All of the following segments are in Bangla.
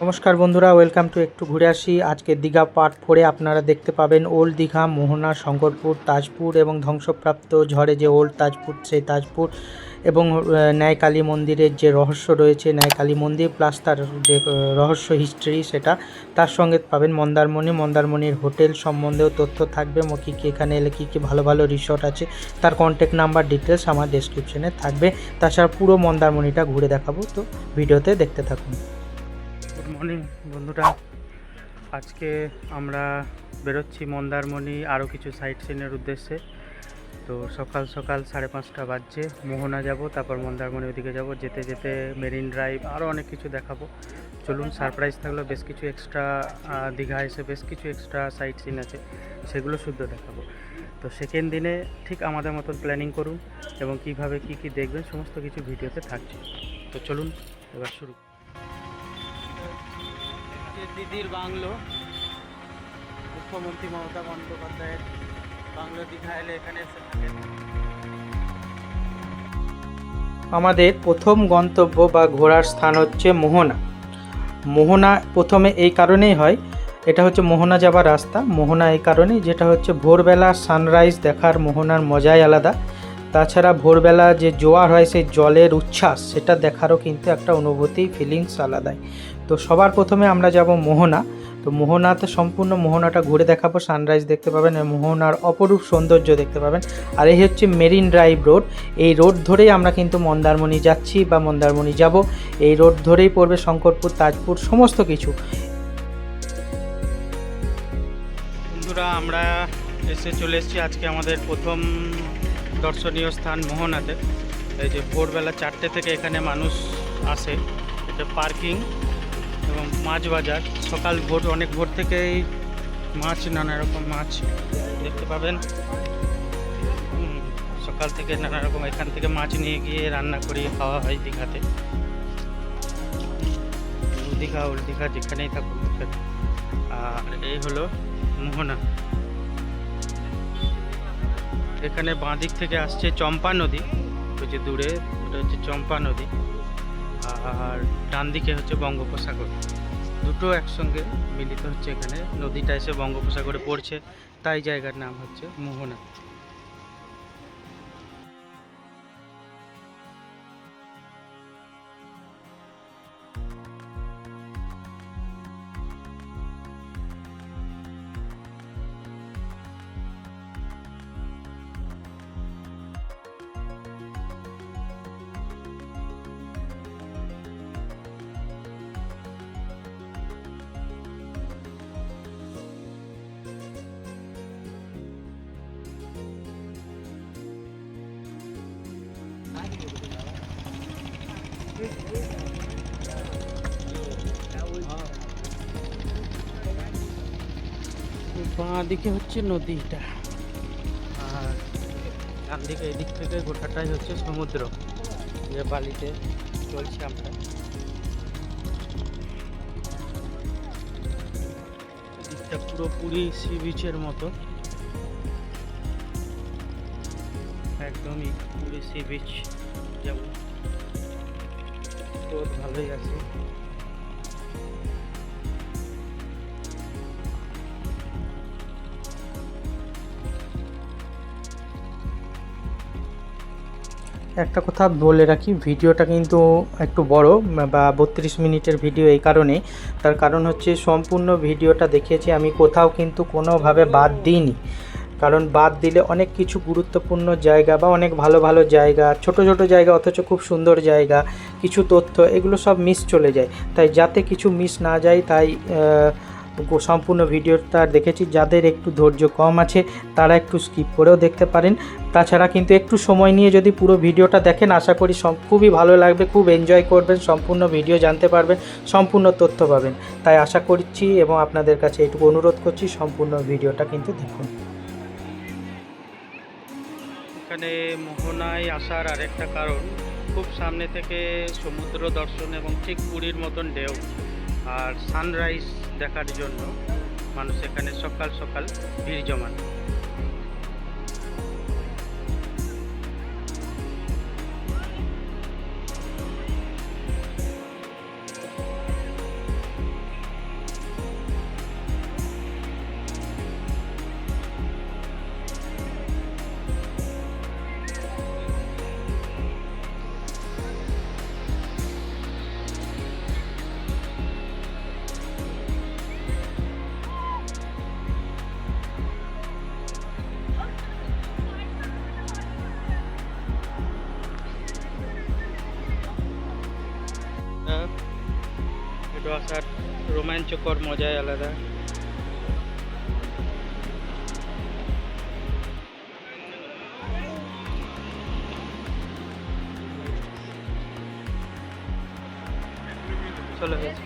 নমস্কার বন্ধুরা, ওয়েলকাম টু একটু ঘুরে আসি। আজকে দীঘা পার্ট 4-এ আপনারা দেখতে পাবেন ওল্ড দীঘা, মোহনা, শঙ্করপুর, তাজপুর এবং ধ্বংসপ্রাপ্ত ঝড়ে যে ওল্ড তাজপুর, সেই তাজপুর এবং ন্যায়কালী মন্দিরের যে রহস্য রয়েছে, ন্যায়কালী মন্দির প্লাস তার যে রহস্য হিস্ট্রি, সেটা তার সঙ্গে পাবেন মন্দারমণির হোটেল সম্বন্ধেও তথ্য থাকবে। কী কী এখানে এলে কী কী ভালো ভালো রিসর্ট আছে, তার কন্ট্যাক্ট নাম্বার ডিটেলস আমার ডেসক্রিপশনে থাকবে। তাছাড়া পুরো মন্দারমণিটা ঘুরে দেখাবো, তো ভিডিওতে দেখতে থাকুন। গুড মর্নিং বন্ধুরা, আজকে আমরা বেরোচ্ছি মন্দারমণি আরও কিছু সাইট সিনের উদ্দেশ্যে। তো সকাল সকাল 5:30 বাজছে। মোহনা যাব, তারপর মন্দারমণি ওদিকে যাব। যেতে যেতে মেরিন ড্রাইভ আরও অনেক কিছু দেখাবো। চলুন, সারপ্রাইজ থাকলেও বেশ কিছু এক্সট্রা, দীঘা এসে বেশ কিছু এক্সট্রা সাইট সিন আছে, সেগুলো শুদ্ধ দেখাবো। তো সেকেন্ড দিনে ঠিক আমাদের মতন প্ল্যানিং করুন এবং কিভাবে কি কি দেখবেন সমস্ত কিছু ভিডিওতে থাকছে। তো চলুন এবার শুরু। দিদির বাংলো, মুখ্যমন্ত্রী মমতা বন্দ্যোপাধ্যায়ের বাংলো। দীঘা এলে এখানে এসে থাকেন। আমাদের প্রথম গন্তব্য বা ঘোরার স্থান হচ্ছে মোহনা। মোহনা প্রথমে এই কারণেই হয়, এটা হচ্ছে মোহনা যাবার রাস্তা। মোহনা এই কারণেই, যেটা হচ্ছে ভোরবেলা সানরাইজ দেখার মোহনার মজাই আলাদা। তাছাড়া ভোরবেলা যে জোয়ার হয়, সেই জলের উচ্ছ্বাস, সেটা দেখারও কিন্তু একটা অনুভূতি, ফিলিংস আলাদাই। তো সবার প্রথমে আমরা যাব মোহনা। তো মোহনাতে সম্পূর্ণ মোহনাটা ঘুরে দেখাবো, সানরাইজ দেখতে পাবেন, মোহনার অপরূপ সৌন্দর্য দেখতে পাবেন। আর এই হচ্ছে মেরিন ড্রাইভ রোড। এই রোড ধরেই আমরা কিন্তু মন্দারমণি যাচ্ছি বা মন্দারমণি যাব। এই রোড ধরেই পড়বে শঙ্করপুর, তাজপুর, সমস্ত কিছু। বন্ধুরা, আমরা চলে এসেছি আজকে আমাদের প্রথম দর্শনীয় স্থান মোহনাতে। এই যে ভোরবেলা 4টে থেকে এখানে মানুষ আসে। এটা পার্কিং এবং মাছ বাজার। সকাল অনেক ভোর থেকেই মাছ, নানা রকম মাছ দেখতে পাবেন। সকাল থেকে নানা রকম এখান থেকে মাছ নিয়ে গিয়ে রান্না করিয়ে খাওয়া হয় দীঘাতে। দীঘা, ওল্ড দীঘা, যেখানেই থাকুন। আর এই হলো মোহনা। এখানে বাঁ দিক থেকে আসছে চম্পা নদী, ওই যে দূরে ওটা হচ্ছে চম্পা নদী। আর ডান দিকে হচ্ছে বঙ্গোপসাগর, দুটো একসঙ্গে মিলিত হচ্ছে এখানে। নদীটা এসে বঙ্গোপসাগরে পড়ছে, তাই জায়গার নাম হচ্ছে মোহনা। বাঁ দিকে হচ্ছে নদীটা, আর ডান দিকে এদিক থেকে গোটাটাই হচ্ছে সমুদ্র, যে বালিতে চলছি আমরা। দিকটা পুরোপুরি সি বিচের মতো, একদমই পুরো সি বিচ। যেমন রোদ ভালোই আছে। একটা কথা বলে রাখি, ভিডিওটা কিন্তু একটু বড় বা 32 মিনিটের ভিডিও। এই কারণে, তার কারণ হচ্ছে সম্পূর্ণ ভিডিওটা দেখিয়েছি আমি, কোথাও কিন্তু কোনোভাবে বাদ দিইনি। কারণ বাদ দিলে অনেক কিছু গুরুত্বপূর্ণ জায়গা বা অনেক ভালো ভালো জায়গা, ছোট ছোট জায়গা অথচ খুব সুন্দর জায়গা, কিছু তথ্য, এগুলো সব মিস চলে যায়। তাই যাতে কিছু মিস না যায়, তাই সম্পূর্ণ ভিডিওটা দেখেছি। যাদের একটু ধৈর্য কম আছে তারা একটু স্কিপ করেও দেখতে পারেন। তাছাড়া কিন্তু একটু সময় নিয়ে যদি পুরো ভিডিওটা দেখেন, আশা করি খুবই ভালো লাগবে, খুব এনজয় করবেন, সম্পূর্ণ ভিডিও জানতে পারবেন, সম্পূর্ণ তথ্য পাবেন। তাই আশা করছি এবং আপনাদের কাছে এটুকু অনুরোধ করছি, সম্পূর্ণ ভিডিওটা কিন্তু দেখুন। এখানে মোহনায় আসার আরেকটা কারণ, খুব সামনে থেকে সমুদ্র দর্শন এবং ঠিক পুরীর মতন ঢেউ আর সানরাইজ দেখার জন্য মানুষ এখানে সকাল সকাল ভিড় জমান। ভালোবাসার রোমাঞ্চকর মজাই আলাদা। চলে গেছে।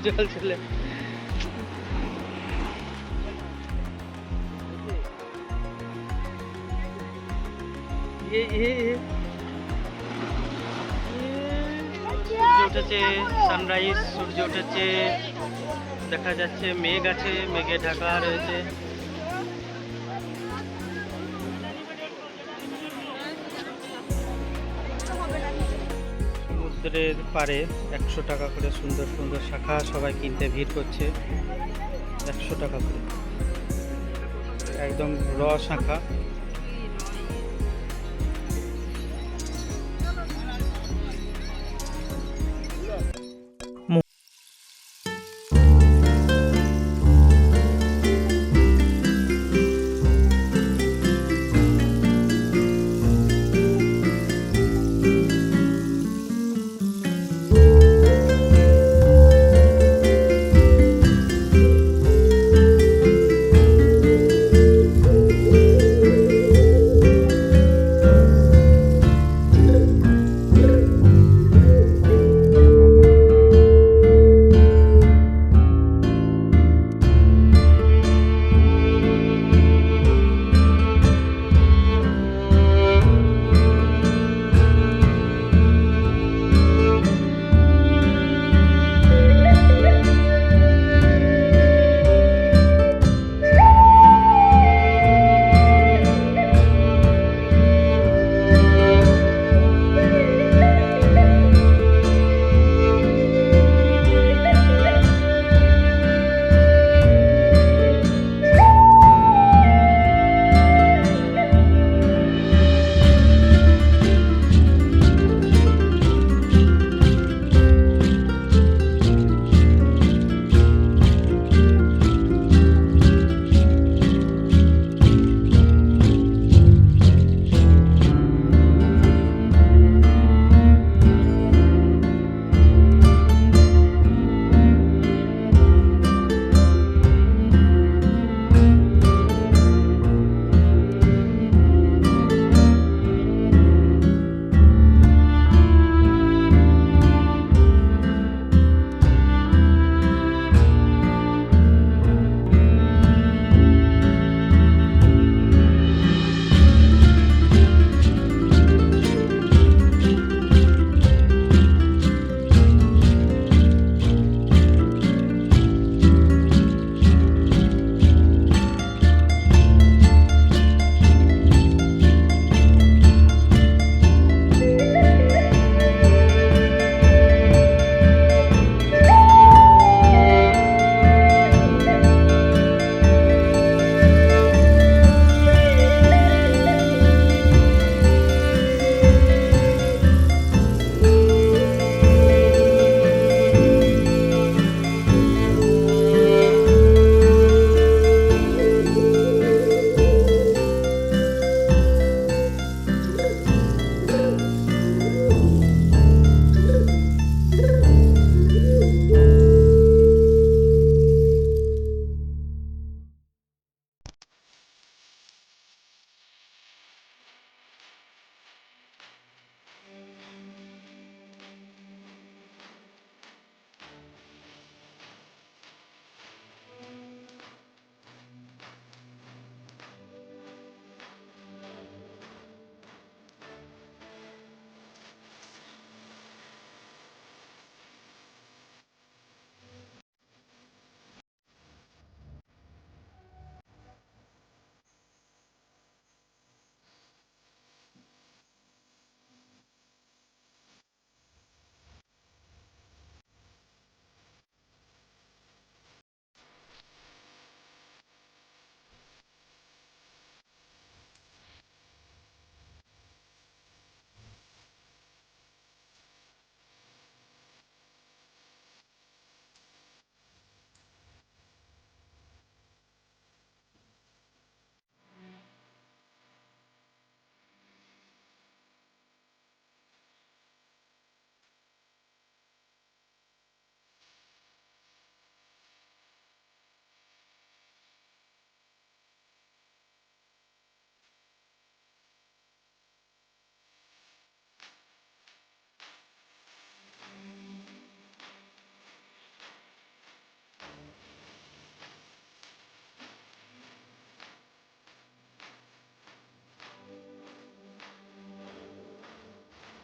জল চলে সূর্য উঠেছে, সানরাইজ সূর্য উঠেছে, দেখা যাচ্ছে মেঘ আছে, মেঘে ঢাকা রয়েছে। সমুদ্রের পাড়ে 100 টাকা করে সুন্দর সুন্দর শাখা, সবাই কিনতে ভিড় করছে। 100 টাকা করে একদম র শাখা।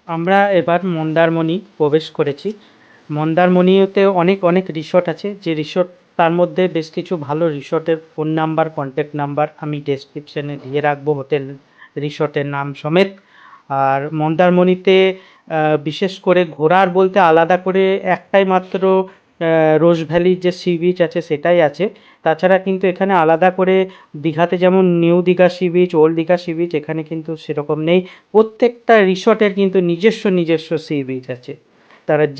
আমরা এবার মন্দারমণি প্রবেশ করেছি। মন্দারমণিতে অনেক অনেক রিসর্ট আছে, যে রিসর্ট তার মধ্যে বেশ কিছু ভালো রিসর্টের ফোন নাম্বার, কন্ট্যাক্ট নাম্বার আমি ডেসক্রিপশনে দিয়ে রাখবো, হোটেল রিসর্টের নাম সমেত। আর মন্দারমণিতে বিশেষ করে ঘোরার বলতে আলাদা করে একটাই মাত্র রোজ ভ্যালির যে সি বিচ আছে সেটাই আছে। তাছাড়া কিন্তু এখানে আলাদা করে দীঘাতে যেমন new Digha sea beach, old Digha sea beach, এখানে কিন্তু সেরকম নেই। প্রত্যেকটা রিসর্টের কিন্তু নিজস্ব নিজস্ব সি বিচ আছে।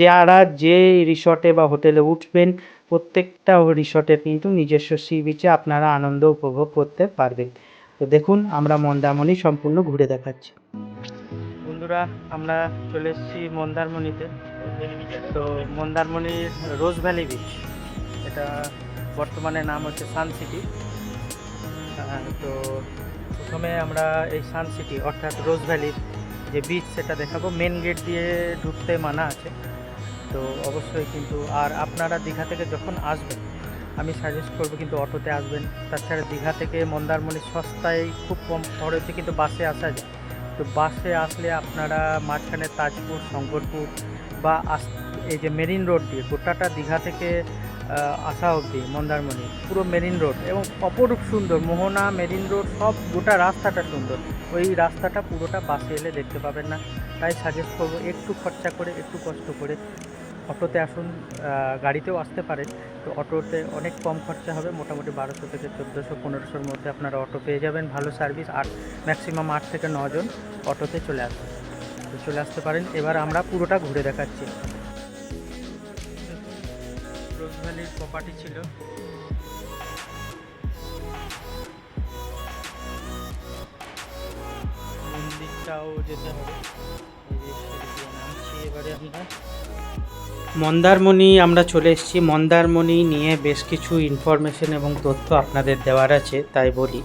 যারা যে রিসর্টে বা হোটেলে উঠবেন, প্রত্যেকটা রিসর্টের কিন্তু নিজস্ব সি বিচে আপনারা আনন্দ উপভোগ করতে পারবেন। তো দেখুন, আমরা মন্দারমণি সম্পূর্ণ ঘুরে দেখাচ্ছি। বন্ধুরা, আমরা চলে এসেছি মন্দারমণিতে। তো মন্দারমণির রোজ ভ্যালি বিচ, এটা বর্তমানে নাম হচ্ছে সানসিটি। তো প্রথমে আমরা এই সানসিটি অর্থাৎ রোজ ভ্যালির যে বিচ সেটা দেখাবো। মেন গেট দিয়ে ঢুকতে মানা আছে, তো অবশ্যই কিন্তু। আর আপনারা দীঘা থেকে যখন আসবেন, আমি সাজেস্ট করবো কিন্তু অটোতে আসবেন। তাছাড়া দীঘা থেকে মন্দারমণি সস্তায় খুব কম খরচে কিন্তু বাসে আসা যায়। তো বাসে আসলে আপনারা মাঝখানে তাজপুর, শঙ্করপুর বা এই যে মেরিন রোড দিয়ে গোটাটা দীঘা থেকে আসা অবধি মন্দারমণি পুরো মেরিন রোড এবং অপরূপ সুন্দর। মোহনা, মেরিন রোড সব গোটা রাস্তাটা সুন্দর। ওই রাস্তাটা পুরোটা বাসে এলে দেখতে পাবেন না। তাই সাজেস্ট করবো একটু খরচা করে, একটু কষ্ট করে অটোতে আসুন। গাড়িতেও আসতে পারেন, তো অটোতে অনেক কম খরচা হবে, মোটামুটি 1200 থেকে 1400-1500-র মধ্যে আপনারা অটো পেয়ে যাবেন। ভালো সার্ভিস, ম্যাক্সিমাম 8 থেকে 9 জন অটোতে চলে আসবেন। তো চলে আসতে পারেন। এবার আমরা পুরোটা ঘুরে দেখাচ্ছি। রোজ ভ্যালির প্রপার্টি ছিল, মন্দিরটাও যেতে হবে। নামছি এবারে আমরা মন্দারমণি। আমরা চলে এসেছি মন্দারমণি নিয়ে বেশ কিছু ইনফরমেশন এবং তথ্য আপনাদের দেওয়ার আছে। তাই বলি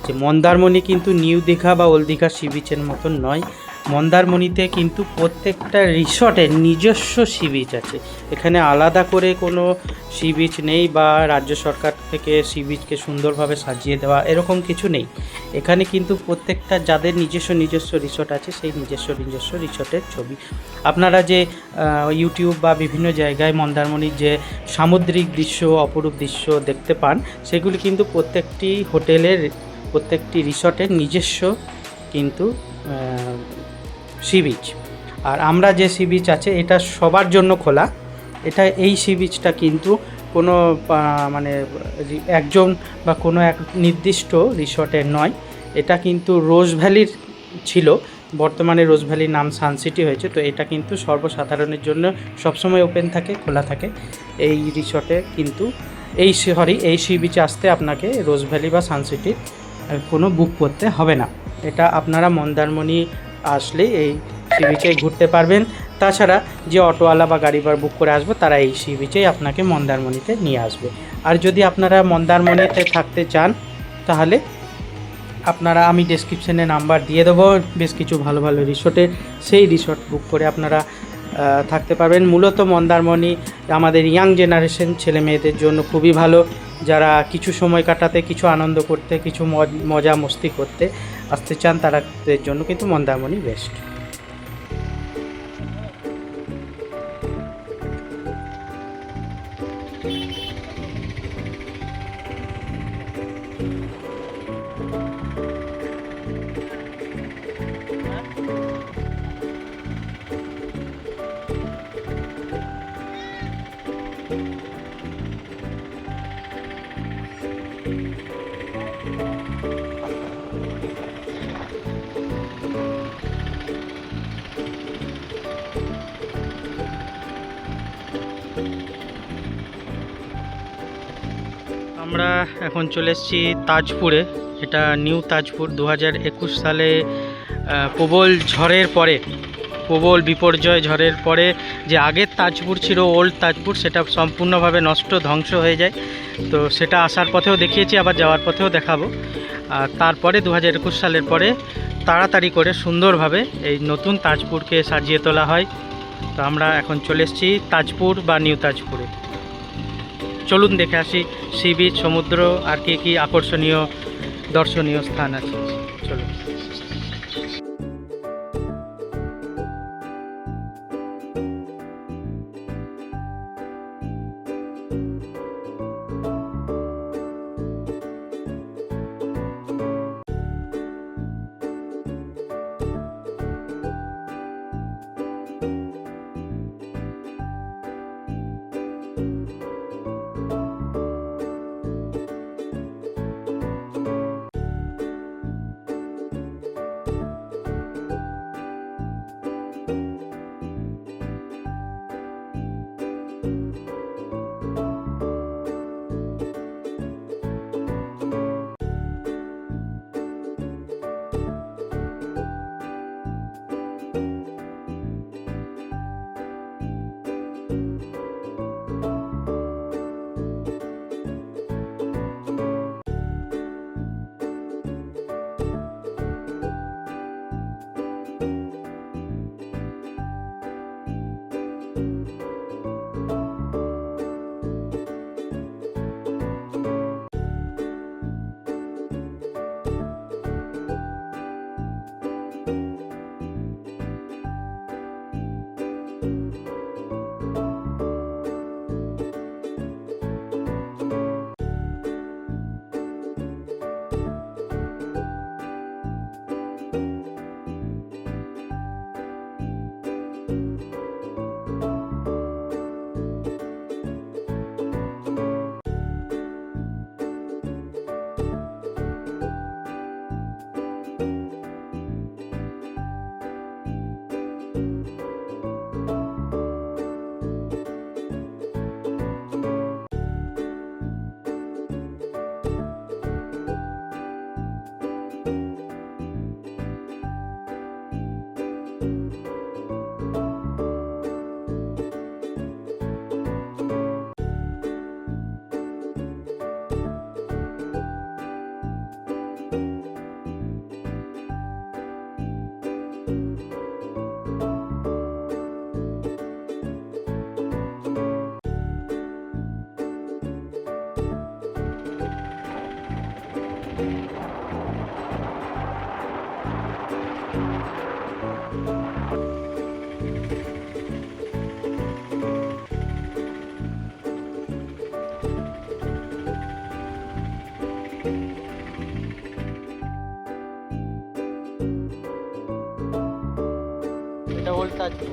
যে মন্দারমণি কিন্তু নিউ দীঘা বা ওল্ড দীঘা সি বিচের মতন নয়। মন্দারমণিতে কিন্তু প্রত্যেকটা রিসর্টের নিজস্ব সি বিচ আছে। এখানে আলাদা করে কোনো সি বিচ নেই বা রাজ্য সরকার থেকে সি বিচকে সুন্দরভাবে সাজিয়ে দেওয়া এরকম কিছু নেই। এখানে কিন্তু প্রত্যেকটা যাদের নিজস্ব নিজস্ব রিসর্ট আছে, সেই নিজস্ব নিজস্ব রিসর্টের ছবি আপনারা যে ইউটিউব বা বিভিন্ন জায়গায় মন্দারমণির যে সামুদ্রিক দৃশ্য, অপরূপ দৃশ্য দেখতে পান, সেগুলি কিন্তু প্রত্যেকটি হোটেলের, প্রত্যেকটি রিসর্টের নিজস্ব কিন্তু সি বিচ। আর আমরা যে সি বিচ আছে এটা সবার জন্য খোলা। এটা এই সি বিচটা কিন্তু কোনো মানে একজন বা কোনো এক নির্দিষ্ট রিসর্টের নয়। এটা কিন্তু রোজ ভ্যালির ছিল, বর্তমানে রোজ ভ্যালির নাম সানসিটি হয়েছে। তো এটা কিন্তু সর্বসাধারণের জন্য সবসময় ওপেন থাকে, খোলা থাকে। এই রিসর্টে কিন্তু এই সি বিচে আসতে আপনাকে রোজ ভ্যালি বা সানসিটির কোনো বুক করতে হবে না। এটা আপনারা মন্দারমণি আসলে এই সি বিচেই ঘুরতে পারবেন। তাছাড়া যে অটোওয়ালা বা গাড়ি বার বুক করে আসবে, তারা এই সি বিচেই আপনাকে মন্দারমণিতে নিয়ে আসবে। আর যদি আপনারা মন্দারমণিতে থাকতে চান, তাহলে আপনারা, আমি ডেসক্রিপশানে নাম্বার দিয়ে দেবো বেশ কিছু ভালো ভালো রিসর্টের, সেই রিসর্ট বুক করে আপনারা থাকতে পারবেন। মূলত মন্দারমণি আমাদের ইয়াং জেনারেশন ছেলে মেয়েদের জন্য খুবই ভালো। যারা কিছু সময় কাটাতে, কিছু আনন্দ করতে, কিছু মজা মস্তি করতে আসতে চান, তাদের জন্য কিন্তু মন্দারমণি বেস্ট। আমরা এখন চলে এসেছি তাজপুরে। এটা নিউ তাজপুর। 2021 সালে প্রবল ঝড়ের পরে, প্রবল বিপর্যয় ঝড়ের পরে যে আগের তাজপুর ছিল, ওল্ড তাজপুর, সেটা সম্পূর্ণভাবে নষ্ট, ধ্বংস হয়ে যায়। তো সেটা আসার পথেও দেখিয়েছি, আবার যাওয়ার পথেও দেখাবো। আর তারপরে 2021 সালের পরে তাড়াতাড়ি করে সুন্দরভাবে এই নতুন তাজপুরকে সাজিয়ে তোলা হয়। তো আমরা এখন চলে এসেছি তাজপুর বা নিউ তাজপুরে। চলুন দেখে আসি সি বিচ, সমুদ্র আর কি আকর্ষণীয় দর্শনীয় স্থান আছে। চলুন। ওল্ড তাজপুর।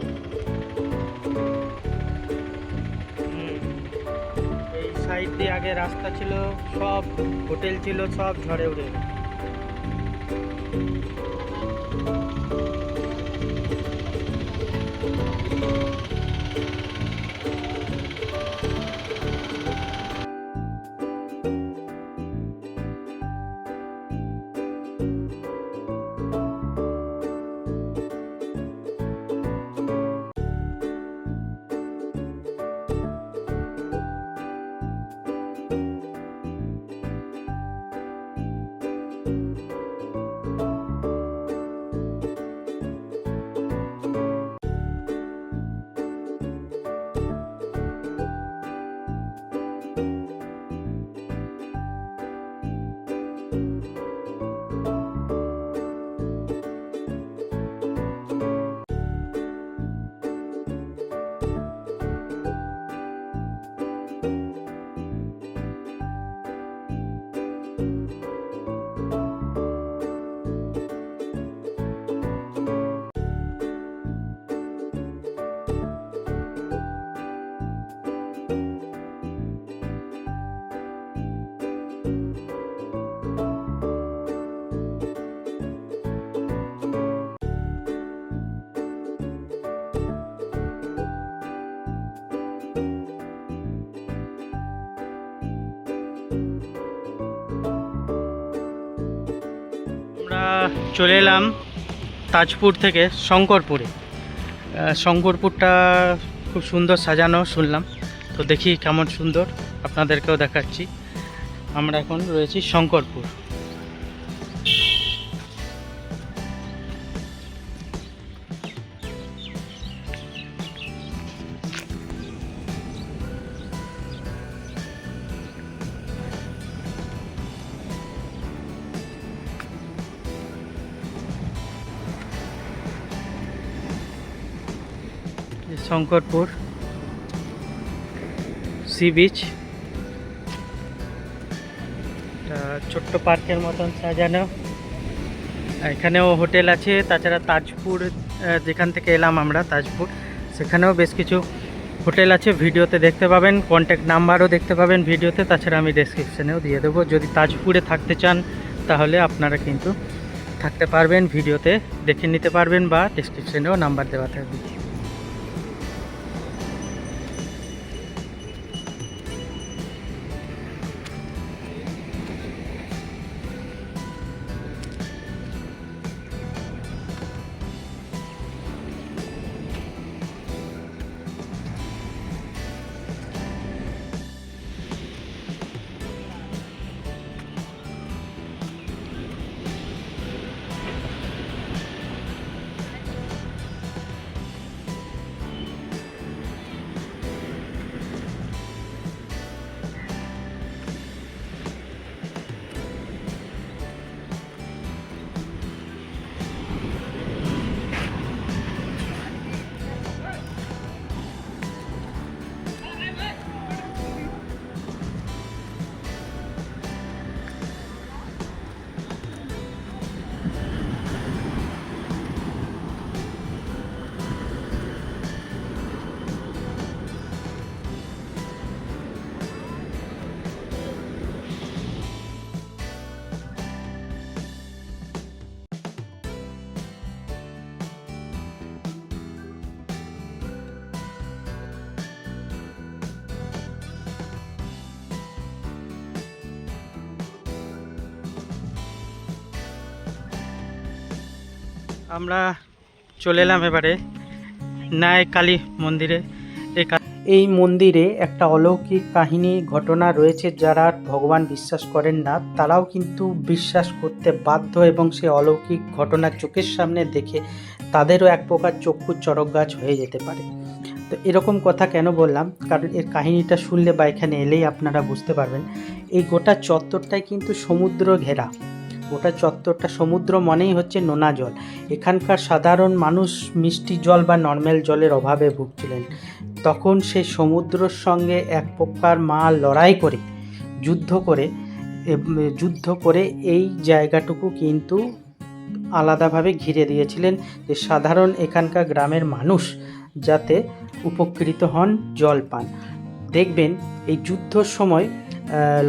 এই সাইড দিয়ে আগে রাস্তা ছিল, সব হোটেল ছিল, সব ঝড়ে উড়ে গেছে। আমরা চলে এলাম তাজপুর থেকে শঙ্করপুরে। শঙ্করপুরটা খুব সুন্দর সাজানো শুনলাম, তো দেখি কেমন সুন্দর, আপনাদেরকেও দেখাচ্ছি। আমরা এখন রয়েছি শঙ্করপুর। শঙ্করপুর সি বিচ, ছোট্ট পার্কের মতন সাজানো। এখানেও হোটেল আছে, তাছাড়া তাজপুর যেখান থেকে এলাম আমরা তাজপুর, সেখানেও বেশ কিছু হোটেল আছে, ভিডিওতে দেখতে পাবেন, কন্ট্যাক্ট নাম্বারও দেখতে পাবেন ভিডিওতে। তাছাড়া আমি ডেসক্রিপশানেও দিয়ে দেবো। যদি তাজপুরে থাকতে চান তাহলে আপনারা কিন্তু থাকতে পারবেন, ভিডিওতে দেখে নিতে পারবেন বা ডেসক্রিপশানেও নাম্বার দেওয়া থাকবে। আমরা চলে এলাম এবারে নায় কালী মন্দিরে। এই মন্দিরে একটা অলৌকিক কাহিনী ঘটনা রয়েছে। যারা ভগবান বিশ্বাস করেন না তারাও কিন্তু বিশ্বাস করতে বাধ্য, এবং সে অলৌকিক ঘটনা চোখের সামনে দেখে তাদেরও এক প্রকার চক্ষুর চড়ক গাছ হয়ে যেতে পারে। তো এরকম কথা কেন বললাম, কারণ এর কাহিনীটা শুনলে বা এখানে এলেই আপনারা বুঝতে পারবেন। এই গোটা চত্বরটাই কিন্তু সমুদ্র ঘেরা, গোটা চত্বরটা সমুদ্র মনেই হচ্ছে নোনা জল। এখানকার সাধারণ মানুষ মিষ্টি জল বা নর্মাল জলের অভাবে ভুগছিলেন। তখন সেই সমুদ্রের সঙ্গে এক প্রকার মা লড়াই করে যুদ্ধ করে এই জায়গাটুকু কিন্তু আলাদাভাবে ঘিরে দিয়েছিলেন যে সাধারণ এখানকার গ্রামের মানুষ যাতে উপকৃত হন, জল পান। দেখবেন এই যুদ্ধর সময়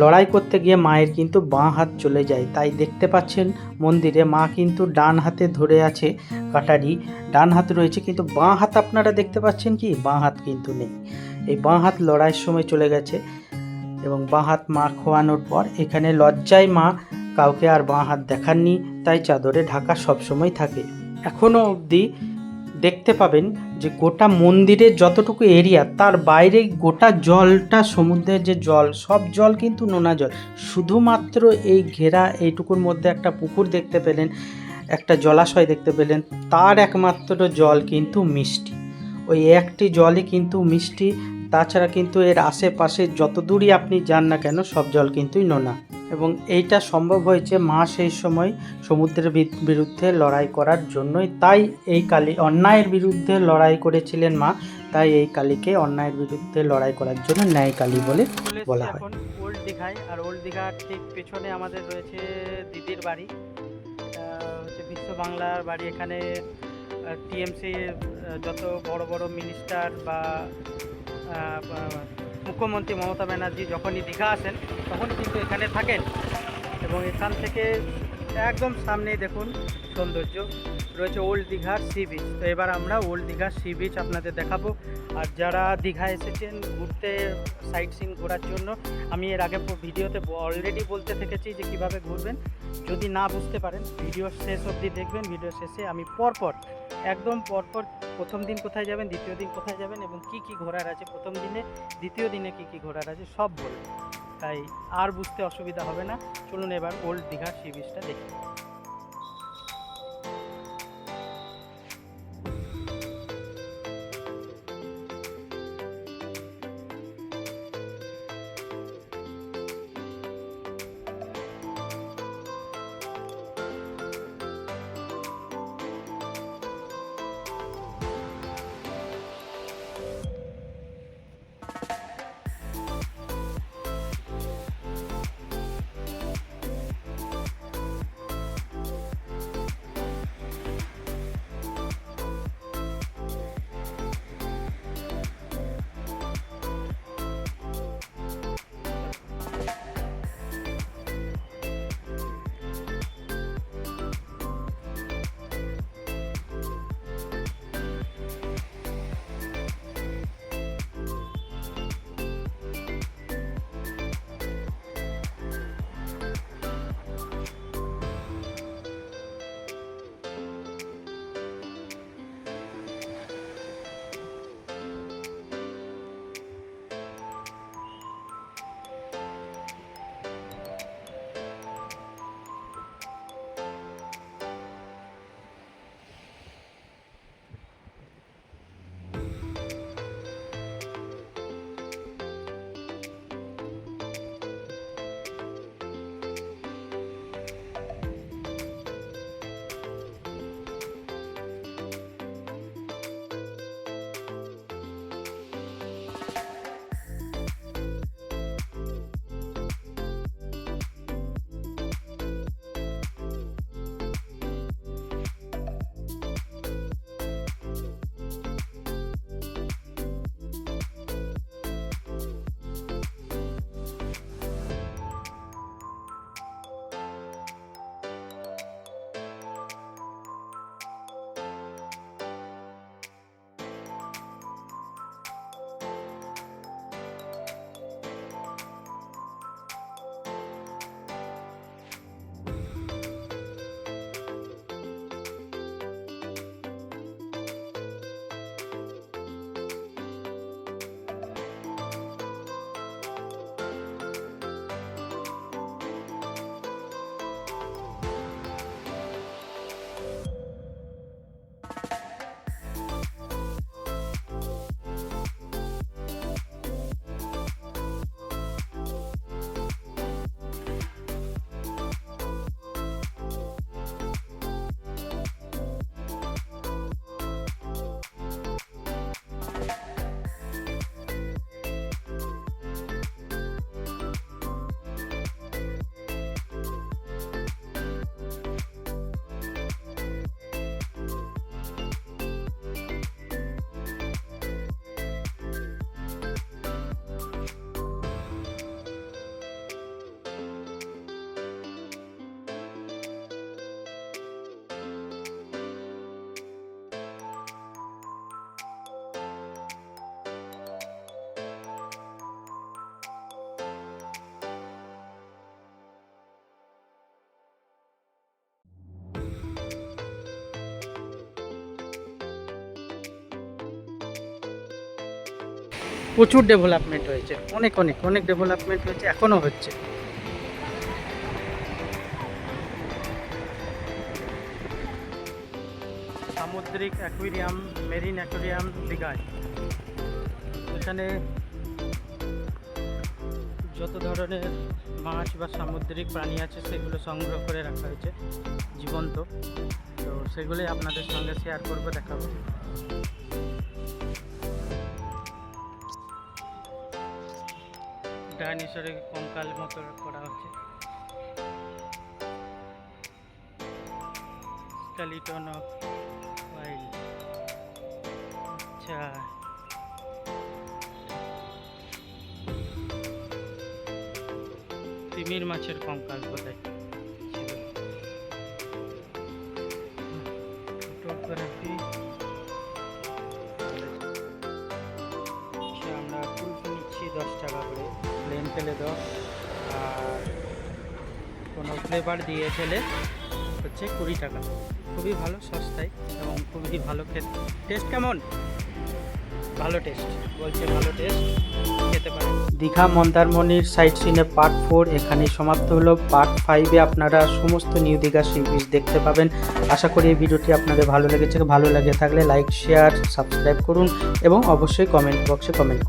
লড়াই করতে গিয়ে মায়ের কিন্তু বাঁ হাত চলে যায়, তাই দেখতে পাচ্ছেন মন্দিরে মা কিন্তু ডান হাতে ধরে আছে কাটারি, ডান হাত রয়েছে, কিন্তু বাঁ হাত আপনারা দেখতে পাচ্ছেন কি, বাঁ হাত কিন্তু নেই। এই বাঁ হাত লড়াইয়ের সময় চলে গেছে এবং বাঁ হাত মা খোয়ানোর পর এখানে লজ্জায় মা কাউকে আর বাঁ হাত দেখাননি, তাই চাদরে ঢাকা সবসময় থাকে। এখনও অবধি দেখতে পাবেন যে গোটা মন্দিরের যতটুকু এরিয়া, তার বাইরে গোটা জলটা, সমুদ্রের যে জল, সব জল কিন্তু নোনা জল। শুধুমাত্র এই ঘেরা এইটুকুর মধ্যে একটা পুকুর দেখতে পেলেন, একটা জলাশয় দেখতে পেলেন, তার একমাত্র জল কিন্তু মিষ্টি। ওই একটি জলই কিন্তু মিষ্টি, তাছাড়া কিন্তু এর আশেপাশে যত দূরই আপনি যান না কেন সব জল কিন্তুই নোনা। এবং এইটা সম্ভব হয়েছে মা সেই সময় সমুদ্রের বিরুদ্ধে লড়াই করার জন্যই, তাই এই কালী অন্যায়ের বিরুদ্ধে লড়াই করেছিলেন মা, তাই এই কালীকে অন্যায়ের বিরুদ্ধে লড়াই করার জন্য ন্যায় কালী বলে বলা হয়। এখন ওল্ড দীঘায়, আর ওল্ড দীঘার ঠিক পেছনে আমাদের রয়েছে দিদির বাড়ি, হচ্ছে বিশ্ব বাংলার বাড়ি। এখানে টিএমসির যত বড় বড় মিনিস্টার বা মুখ্যমন্ত্রী মমতা ব্যানার্জি যখনই দীঘা আসেন তখনই কিন্তু এখানে থাকেন। এবং এখান থেকে একদম সামনেই দেখুন সৌন্দর্য রয়েছে ওল্ড দীঘার সি বিচ। তো এবার আমরা ওল্ড দীঘার সি বিচ আপনাদের দেখাবো। আর যারা দীঘা এসেছেন ঘুরতে, সাইট সিন ঘোরার জন্য, আমি এর আগে ভিডিওতে অলরেডি বলতে থেকেছি যে কিভাবে ঘুরবেন। যদি না বুঝতে পারেন ভিডিও শেষ অবধি দেখবেন। ভিডিও শেষে আমি পরপর একদম পরপর প্রথম দিন কোথায় যাবেন, দ্বিতীয় দিন কোথায় যাবেন এবং কি কি ঘোরার আছে প্রথম দিনে, দ্বিতীয় দিনে কি কি ঘোরার আছে সব বলবো, তাই আর বুঝতে অসুবিধা হবে না। চলুন এবার ওল্ড দীঘার সি বিচটা দেখি। প্রচুর ডেভেলপমেন্ট হয়েছে, অনেক অনেক অনেক ডেভেলপমেন্ট হয়েছে, এখনও হচ্ছে। সামুদ্রিক অ্যাকুয়ারিয়াম, মেরিন অ্যাকুয়ারিয়াম দীঘায়। এখানে যত ধরনের মাছ বা সামুদ্রিক প্রাণী আছে সেগুলো সংগ্রহ করে রাখা হয়েছে জীবন্ত, তো সেগুলোই আপনাদের সঙ্গে শেয়ার করব, দেখাবো। ডাইনোসরের কঙ্কাল মতো করা হচ্ছে, স্কেলিটন অফ ওয়াইল। আচ্ছা, তিমির মাছের কঙ্কাল কোথায় ছিল। ফটোগ্রাফি। আমরা কুলফি নিচ্ছি 10 টাকা করে, প্লেন ফেলে দাও, আর কোনো ফ্লেভার দিয়ে ফেলে হচ্ছে 20 টাকা। খুবই ভালো, সস্তায় এবং খুবই ভালো খেতে। টেস্ট কেমন? ভালো টেস্ট বলছে, ভালো টেস্ট, খেতে পারেন। দীঘা মন্দারমণির সাইট সিনে পার্ট 4 এখানেই সমাপ্ত হলো। পার্ট 5-এ আপনারা সমস্ত নিউ দীঘা সি বিচ দেখতে পাবেন। আশা করি এই ভিডিওটি আপনাদের ভালো লেগেছে। ভালো লেগে থাকলে লাইক, শেয়ার, সাবস্ক্রাইব করুন এবং অবশ্যই কমেন্ট বক্সে কমেন্ট করুন।